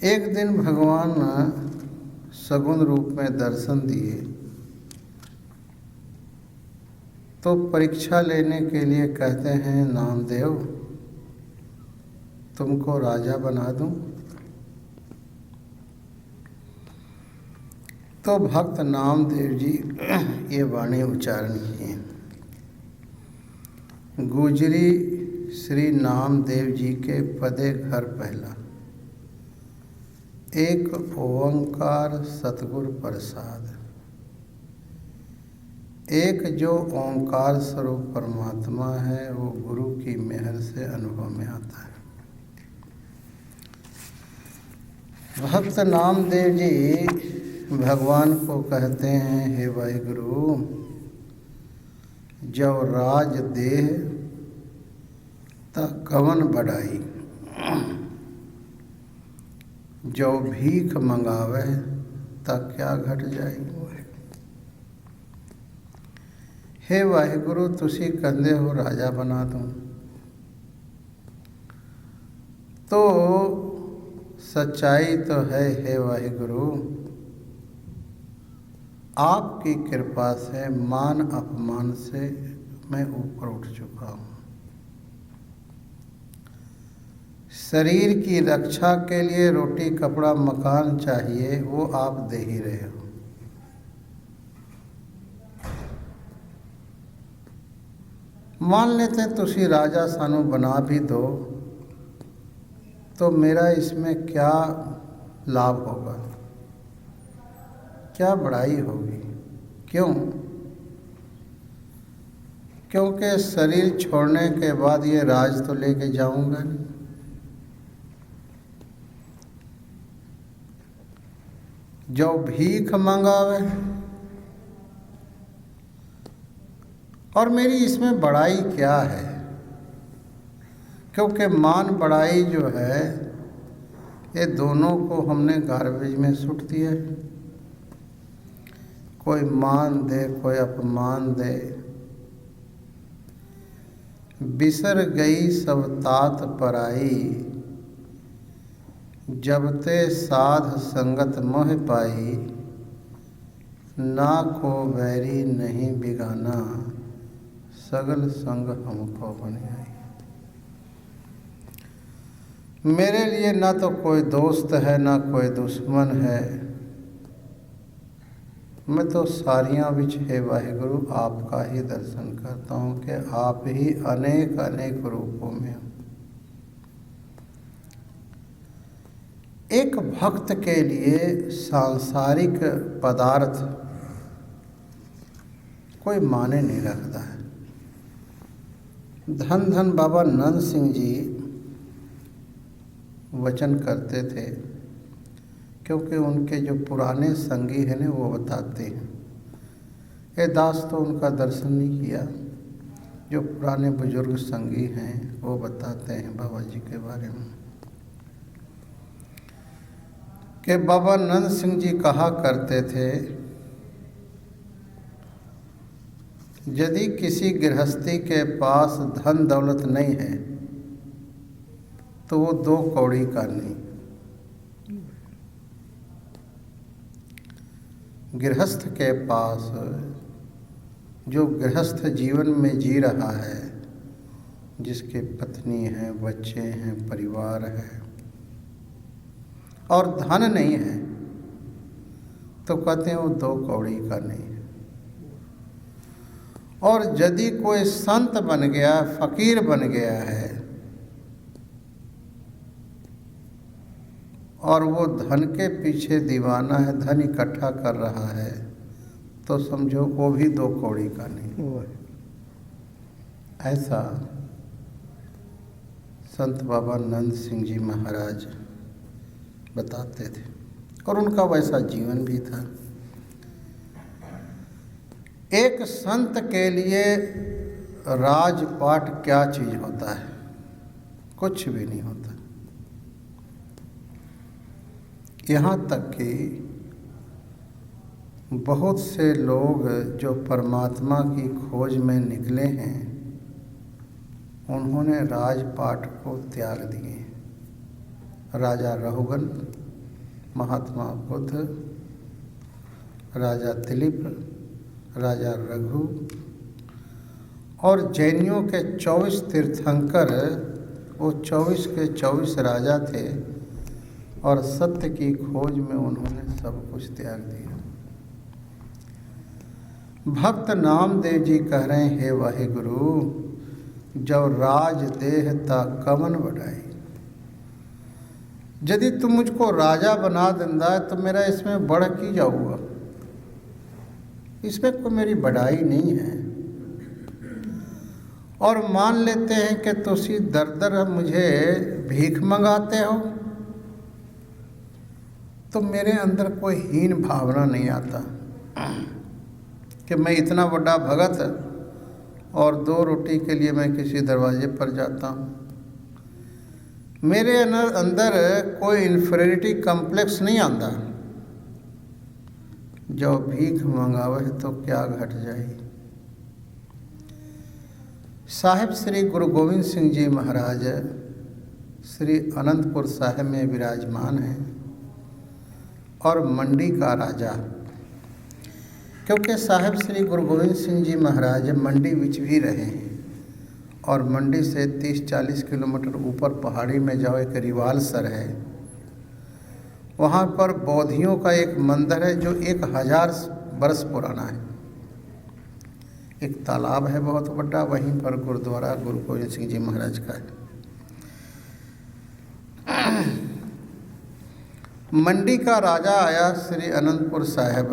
एक दिन भगवान सगुण रूप में दर्शन दिए तो परीक्षा लेने के लिए कहते हैं, नामदेव तुमको राजा बना दूं। तो भक्त नामदेव जी ये वाणी उच्चारण किए। गुजरी श्री नामदेव जी के पदे घर पहला, एक ओंकार सतगुर प्रसाद। एक जो ओंकार स्वरूप परमात्मा है वो गुरु की मेहर से अनुभव में आता है। भक्त नामदेव जी भगवान को कहते हैं, हे वाहिगुरु, जब राज देह तक कवन बढ़ाई, जो भीख मंगावे तक क्या घट जाई। हे वाहिगुरु तुसी कंदे हो राजा बना दूं। तो सच्चाई तो है हे वाहिगुरु, आपकी कृपा से मान अपमान से मैं ऊपर उठ चुका हूँ। शरीर की रक्षा के लिए रोटी कपड़ा मकान चाहिए, वो आप दे ही रहे हो। मान लेते तुसी राजा सानू बना भी दो तो मेरा इसमें क्या लाभ होगा, क्या बड़ाई होगी। क्यों? क्योंकि शरीर छोड़ने के बाद ये राज तो लेके जाऊंगा नहीं। जो भीख मंगावे, और मेरी इसमें बड़ाई क्या है? क्योंकि मान बड़ाई जो है ये दोनों को हमने गार्बेज में सुट दिया है। कोई मान दे कोई अपमान दे, बिसर गई सब तात पराई, जब ते साध संगत मोह पाई, ना को बैरी नहीं बिगाना, सगल संग हमको बन आई। मेरे लिए ना तो कोई दोस्त है ना कोई दुश्मन है, मैं तो सारियां विच हे वाहिगुरु आपका ही दर्शन करता हूँ कि आप ही अनेक अनेक रूपों में हो। एक भक्त के लिए सांसारिक पदार्थ कोई माने नहीं रखता है। धन धन बाबा नंद सिंह जी वचन करते थे, क्योंकि उनके जो पुराने संगी हैं ना वो बताते हैं। ये दास तो उनका दर्शन नहीं किया, जो पुराने बुजुर्ग संगी हैं वो बताते हैं बाबा जी के बारे में कि बाबा नंद सिंह जी कहा करते थे, यदि किसी गृहस्थी के पास धन दौलत नहीं है तो वो दो कौड़ी का नहीं। गृहस्थ के पास जो गृहस्थ जीवन में जी रहा है, जिसके पत्नी है, बच्चे हैं, परिवार है और धन नहीं है, तो कहते हैं वो दो कौड़ी का नहीं है। और यदि कोई संत बन गया, फकीर बन गया है और वो धन के पीछे दीवाना है, धन इकट्ठा कर रहा है, तो समझो वो भी दो कौड़ी का नहीं। ऐसा संत बाबा नंद सिंह जी महाराज बताते थे और उनका वैसा जीवन भी था। एक संत के लिए राजपाट क्या चीज़ होता है? कुछ भी नहीं होता। यहाँ तक कि बहुत से लोग जो परमात्मा की खोज में निकले हैं, उन्होंने राजपाट को त्याग दिए। राजा रघुगन महात्मा बुद्ध, राजा दिलीप, राजा रघु और जैनियों के 24 तीर्थंकर, वो 24 के 24 राजा थे और सत्य की खोज में उन्होंने सब कुछ त्याग दिया। भक्त नामदेव जी कह रहे हैं, हे वाहे गुरु, जब राज देह ता कमन बढ़ाई। यदि तुम मुझको राजा बना देंदा तो मेरा इसमें बढ़ की जाऊँगा, इसमें कोई मेरी बढ़ाई नहीं है। और मान लेते हैं कि तुसी दर दर मुझे भीख मंगाते हो, तो मेरे अंदर कोई हीन भावना नहीं आता कि मैं इतना बड़ा भगत और 2 रोटी के लिए मैं किसी दरवाजे पर जाता हूँ। मेरे अंदर कोई इन्फीरियरिटी कम्प्लेक्स नहीं आता। जो भीख मंगावे तो क्या घट जाए। साहिब श्री गुरु गोविंद सिंह जी महाराज श्री अनंतपुर साहिब में विराजमान हैं और मंडी का राजा, क्योंकि साहिब श्री गुरु गोविंद सिंह जी महाराज मंडी विच भी रहे हैं और मंडी से 30-40 किलोमीटर ऊपर पहाड़ी में जाओ एक रिवालसर है, वहाँ पर बौद्धियों का एक मंदिर है जो 1000 वर्ष पुराना है। एक तालाब है बहुत बड़ा, वहीं पर गुरुद्वारा गुरु गोविंद सिंह जी महाराज का है। मंडी का राजा आया श्री अनंतपुर साहिब,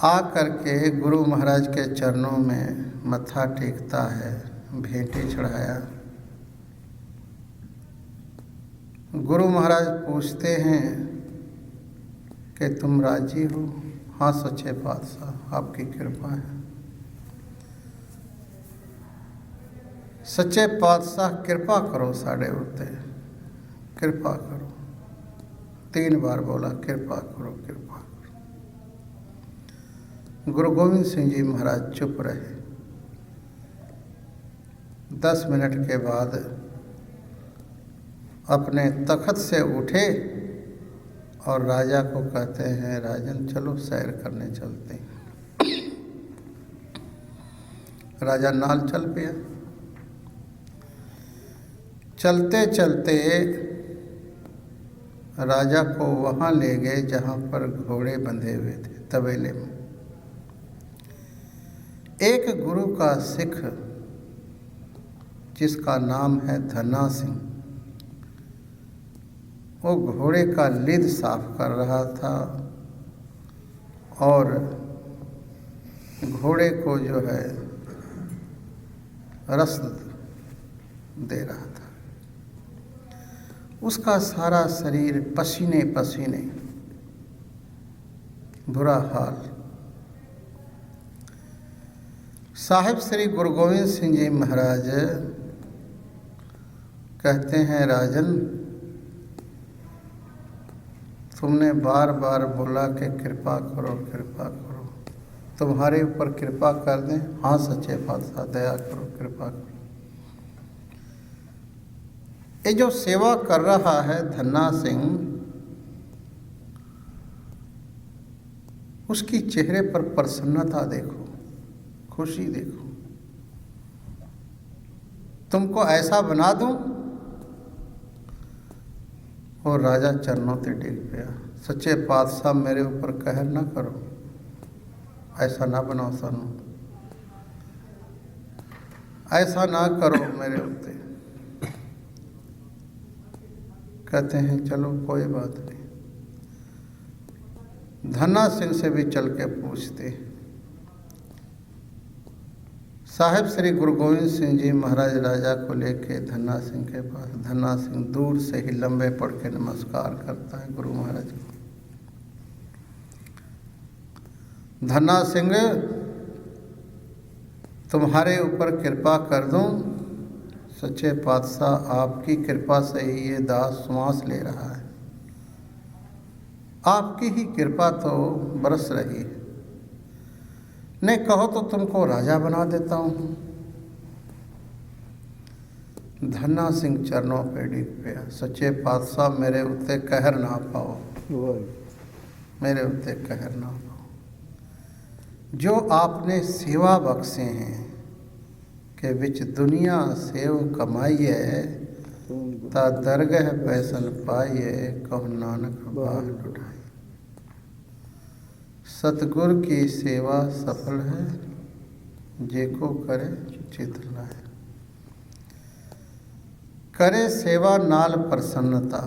आ करके गुरु महाराज के चरणों में मत्था टेकता है, भेंटे चढ़ाया। गुरु महाराज पूछते हैं कि तुम राजी हो? हाँ सच्चे पातशाह, आपकी कृपा है। सच्चे पातशाह कृपा करो साढ़े उत्ते, कृपा करो। 3 बार बोला, कृपा करो, कृपा करो। गुरु गोविंद सिंह जी महाराज चुप रहे। 10 मिनट के बाद अपने तख्त से उठे और राजा को कहते हैं, राजन चलो सैर करने चलते हैं। राजा नाल चल पिया। चलते चलते राजा को वहाँ ले गए जहाँ पर घोड़े बंधे हुए थे, तबेले में। एक गुरु का सिख जिसका नाम है धन्ना सिंह, वो घोड़े का लिद साफ कर रहा था और घोड़े को जो है रस दे रहा था। उसका सारा शरीर पसीने पसीने, बुरा हाल। साहिब श्री गुरु गोविंद सिंह जी महाराज कहते हैं, राजन तुमने बार बार बोला कि कृपा करो, कृपा करो, तुम्हारे ऊपर कृपा कर दें? हाँ सच्चे पातशाह, दया करो, कृपा करो। ये जो सेवा कर रहा है धन्ना सिंह, उसकी चेहरे पर प्रसन्नता देखो, खुशी देखो। तुमको ऐसा बना दूं? और राजा चरणों पे टिक गया। सच्चे पातशाह मेरे ऊपर कहर ना करो, ऐसा ना बनाओ सानू, ऐसा ना करो मेरे ऊपर। कहते हैं चलो कोई बात नहीं। धन्ना सिंह से भी चल के पूछते। साहिब श्री गुरु गोविंद सिंह जी महाराज राजा को लेके धन्ना सिंह के पास। धन्ना सिंह दूर से ही लंबे पड़ के नमस्कार करता है गुरु महाराज को। धन्ना सिंह, तुम्हारे ऊपर कृपा कर दूं? सच्चे पातशाह आपकी कृपा से ही ये दास श्वास ले रहा है, आपकी ही कृपा तो बरस रही है। नहीं कहो तो तुमको राजा बना देता हूँ। धन्ना सिंह चरणों पे डिग पिया, सच्चे पातशाह मेरे उत्ते कहर ना पाओ, मेरे उत्ते कहर ना पाओ। जो आपने सेवा बख्शे हैं कि विच दुनिया सेव कमाइए, ता दरगह पैसन पाइए, कहो नानक बाह लुटाई। सतगुर की सेवा सफल है, जेको करे चित लाए। करे सेवा नाल प्रसन्नता,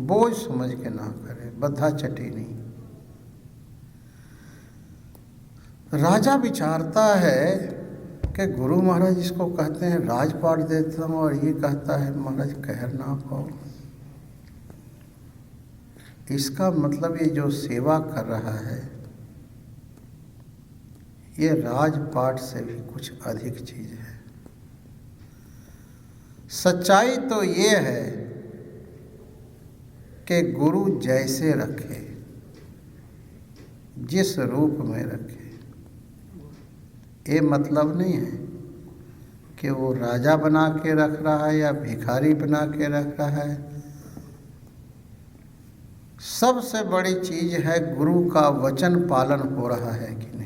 बोझ समझ के ना करे, बद्धा चटी नहीं। राजा विचारता है कि गुरु महाराज इसको कहते हैं राजपाट देता हूँ और ये कहता है महाराज कहर ना पाओ। इसका मतलब ये जो सेवा कर रहा है ये राजपाट से भी कुछ अधिक चीज है। सच्चाई तो ये है कि गुरु जैसे रखे, जिस रूप में रखे, ये मतलब नहीं है कि वो राजा बना के रख रहा है या भिखारी बना के रख रहा है। सबसे बड़ी चीज है गुरु का वचन पालन हो रहा है कि नहीं।